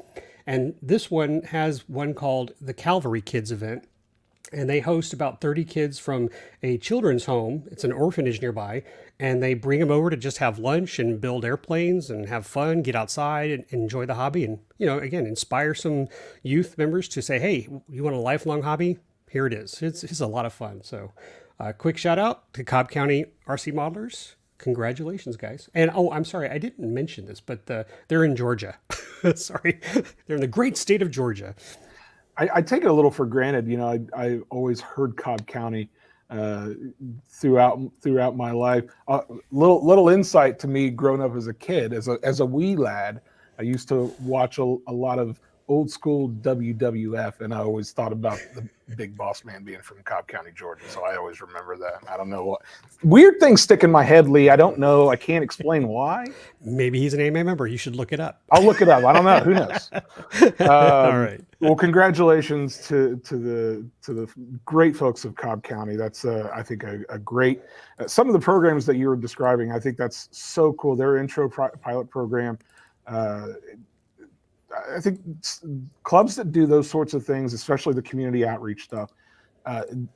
And this one has one called the Calvary Kids event. And they host about 30 kids from a children's home. It's an orphanage nearby. And they bring them over to just have lunch and build airplanes and have fun, get outside and enjoy the hobby. And, again, inspire some youth members to say, hey, you want a lifelong hobby? Here it is. It's a lot of fun. So quick shout out to Cobb County RC Modelers. Congratulations, guys. And I'm sorry, I didn't mention this, but they're in Georgia. Sorry. They're in the great state of Georgia. I take it a little for granted. I always heard Cobb County throughout my life. Little insight to me growing up as a kid, as a wee lad, I used to watch a lot of old school WWF, and I always thought about the big boss man being from Cobb County, Georgia. So I always remember that. I don't know what weird things stick in my head, Lee. I don't know. I can't explain why. Maybe he's an AMA member. You should look it up. I'll look it up. I don't know. Who knows? All right. Well, congratulations to the great folks of Cobb County. That's I think a great. Some of the programs that you were describing, I think that's so cool. Their intro pilot program. I think clubs that do those sorts of things, especially the community outreach stuff,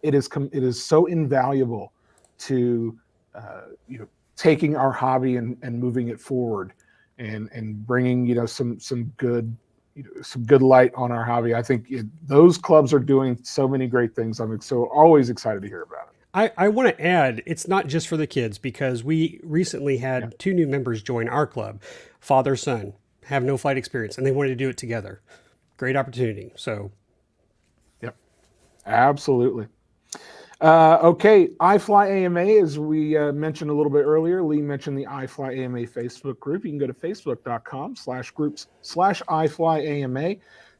it is so invaluable to taking our hobby and moving it forward and bringing some good light on our hobby. I think those clubs are doing so many great things. I'm so always excited to hear about it. I want to add, it's not just for the kids, because we recently had 2 new members join our club, father, son. Have no flight experience, and they wanted to do it together. Great opportunity. So, yep, absolutely. Okay, iFlyAMA, as we mentioned a little bit earlier, Lee mentioned the iFlyAMA Facebook group. You can go to facebook.com/groups/iFlyAMA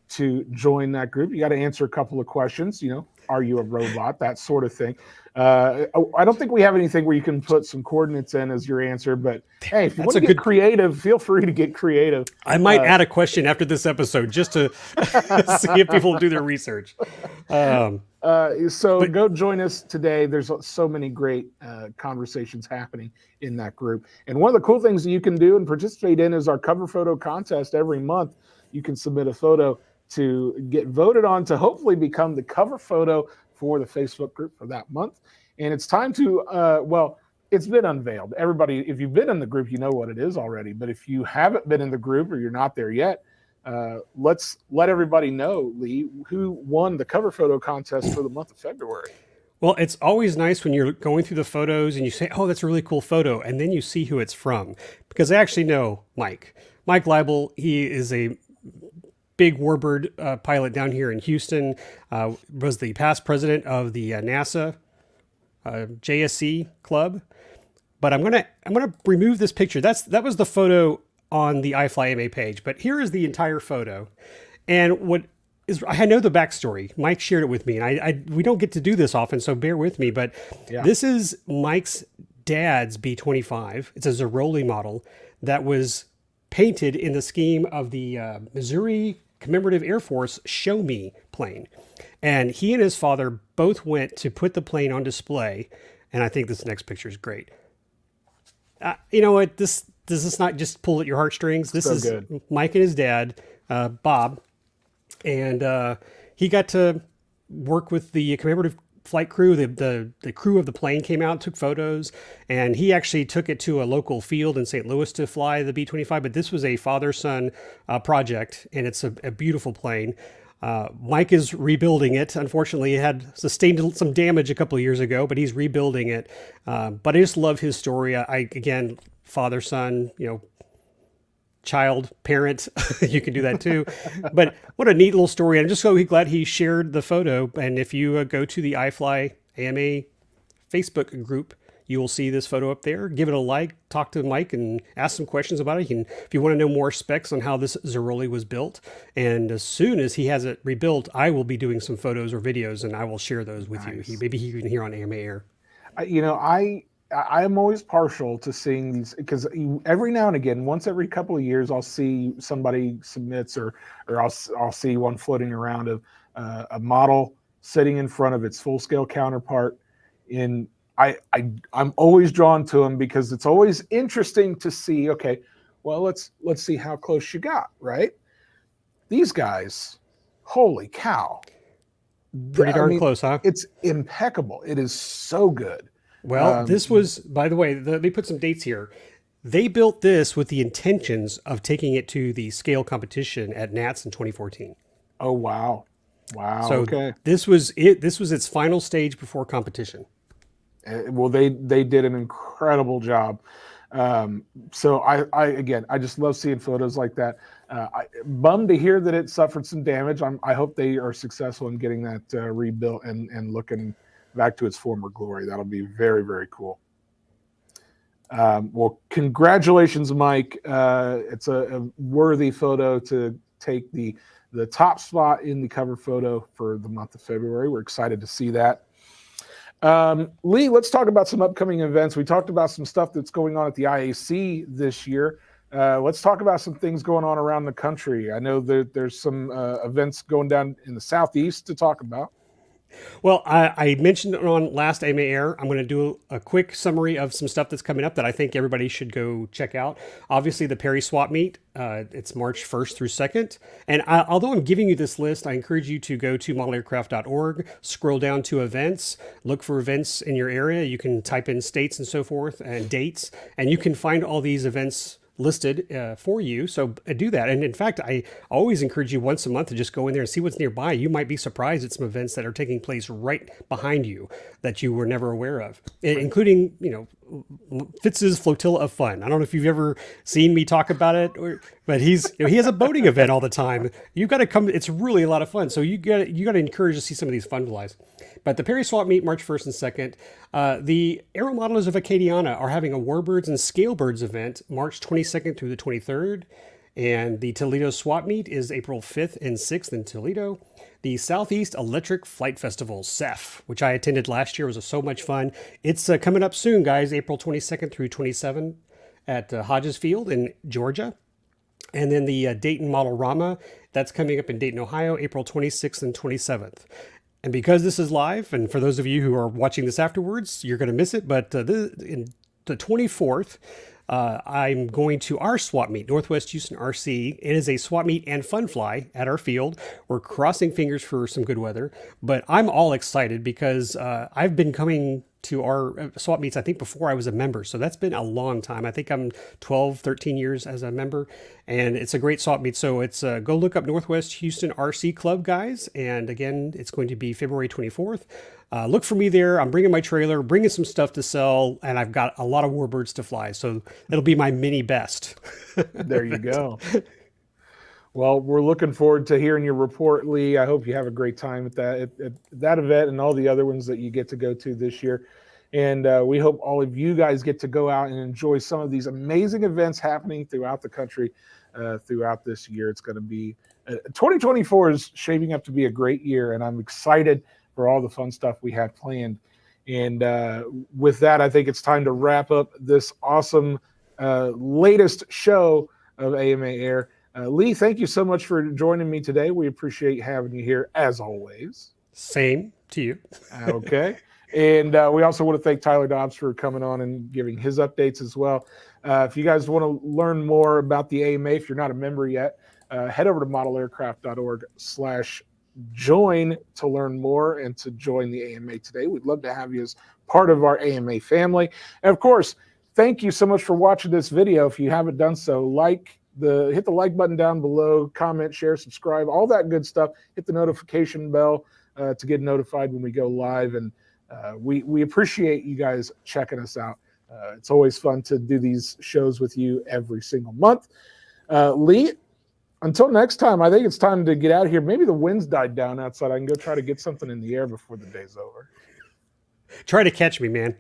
to join that group. You got to answer a couple of questions. Are you a robot? That sort of thing. I don't think we have anything where you can put some coordinates in as your answer, but hey, if you want to get creative, feel free to get creative. I might add a question after this episode just to see if people do their research. So go join us today. There's so many great conversations happening in that group. And one of the cool things that you can do and participate in is our cover photo contest. Every month, you can submit a photo to get voted on to hopefully become the cover photo for the Facebook group for that month. And it's time to, it's been unveiled. Everybody, if you've been in the group, you know what it is already. But if you haven't been in the group or you're not there yet, let's let everybody know, Lee, who won the cover photo contest for the month of February. Well, it's always nice when you're going through the photos and you say, oh, that's a really cool photo. And then you see who it's from. Because I actually know Mike. Mike Leibel, he is a big warbird pilot down here in Houston, was the past president of the NASA JSC club. But I'm gonna remove this picture. That was the photo on the iFlyAMA page. But here is the entire photo, and I know the backstory. Mike shared it with me, and we don't get to do this often, so bear with me. But This is Mike's dad's B-25. It's a Zeroli model that was painted in the scheme of the Missouri Commemorative Air Force Show Me plane. And he and his father both went to put the plane on display. And I think this next picture is great. You know what? Does this not just pull at your heartstrings? This is good. Mike and his dad, Bob. And he got to work with the commemorative flight crew. The crew of the plane came out, took photos, and he actually took it to a local field in St. Louis to fly the B-25. But this was a father-son project, and it's a beautiful plane. Mike is rebuilding it. Unfortunately, it had sustained some damage a couple of years ago, but he's rebuilding it. But I just love his story. Again, father-son, child, parent, you can do that too. But what a neat little story. I'm just so glad he shared the photo. And if you go to the iFlyAMA Facebook group, you will see this photo up there. Give it a like, talk to Mike and ask some questions about it. If you want to know more specs on how this Zeroli was built. And as soon as he has it rebuilt, I will be doing some photos or videos and I will share those with you. Maybe he can hear on AMA Air. I'm always partial to seeing these because every now and again, once every couple of years, I'll see somebody submits or I'll see one floating around of a model sitting in front of its full scale counterpart. I'm always drawn to them because it's always interesting to see. Okay, well let's see how close you got. Right, these guys, holy cow, pretty darn close, huh? It's impeccable. It is so good. Well, this was, by the way, let me put some dates here. They built this with the intentions of taking it to the scale competition at NATS in 2014. Oh, wow. Wow. So okay. This was it. This was its final stage before competition. Well, they did an incredible job. So I just love seeing photos like that. Bummed to hear that it suffered some damage. I hope they are successful in getting that rebuilt and looking back to its former glory. That'll be very, very cool. Well, congratulations, Mike. It's a worthy photo to take the top spot in the cover photo for the month of February. We're excited to see that. Lee, let's talk about some upcoming events. We talked about some stuff that's going on at the IAC this year. Let's talk about some things going on around the country. I know that there's some events going down in the Southeast to talk about. Well, I mentioned it on last AMA Air. I'm going to do a quick summary of some stuff that's coming up that I think everybody should go check out. Obviously, the Perry Swap Meet, it's March 1st through 2nd. And although I'm giving you this list, I encourage you to go to modelaircraft.org, scroll down to events, look for events in your area. You can type in states and so forth and dates, and you can find all these events listed for you. So do that. And in fact, I always encourage you once a month to just go in there and see what's nearby. You might be surprised at some events that are taking place right behind you that you were never aware of, including, Fitz's Flotilla of Fun. I don't know if you've ever seen me talk about it, but he has a boating event all the time. You've got to come. It's really a lot of fun. So you got to encourage to see some of these fun flies. But the Perry Swap Meet, March 1st and 2nd. The Aeromodelers of Acadiana are having a Warbirds and Scalebirds event, March 22nd through the 23rd. And the Toledo Swap Meet is April 5th and 6th in Toledo. The Southeast Electric Flight Festival, CEF, which I attended last year, was so much fun. It's coming up soon, guys, April 22nd through 27th at Hodges Field in Georgia. And then the Dayton Model Rama, that's coming up in Dayton, Ohio, April 26th and 27th. And because this is live, and for those of you who are watching this afterwards, you're going to miss it, but in the 24th, I'm going to our swap meet, Northwest Houston RC. It is a swap meet and fun fly at our field. We're crossing fingers for some good weather, but I'm all excited because I've been coming to our swap meets, I think, before I was a member. So that's been a long time. I think I'm 12, 13 years as a member, and it's a great swap meet. So it's go look up Northwest Houston RC Club, guys. And again, it's going to be February 24th. Look for me there. I'm bringing my trailer, bringing some stuff to sell, and I've got a lot of warbirds to fly. So it'll be my mini best. There you go. Well, we're looking forward to hearing your report, Lee. I hope you have a great time at that event and all the other ones that you get to go to this year. And we hope all of you guys get to go out and enjoy some of these amazing events happening throughout the country throughout this year. It's going to be 2024 is shaping up to be a great year, and I'm excited for all the fun stuff we have planned. And with that, I think it's time to wrap up this awesome latest show of AMA Air. Lee, thank you so much for joining me today. We appreciate having you here as always. Same to you. Okay. And we also want to thank Tyler Dobbs for coming on and giving his updates as well. If you guys want to learn more about the AMA, if you're not a member yet, head over to modelaircraft.org/join to learn more and to join the AMA today. We'd love to have you as part of our AMA family. And of course, thank you so much for watching this video. If you haven't done so, hit the like button down below, comment, share, subscribe, all that good stuff. Hit the notification bell to get notified when we go live. And we appreciate you guys checking us out. It's always fun to do these shows with you every single month. Lee, until next time, I think it's time to get out of here. Maybe the wind's died down outside. I can go try to get something in the air before the day's over. Try to catch me, man.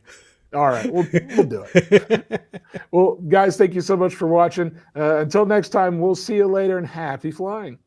All right, we'll do it. Well, guys, thank you so much for watching. Until next time, we'll see you later, and happy flying.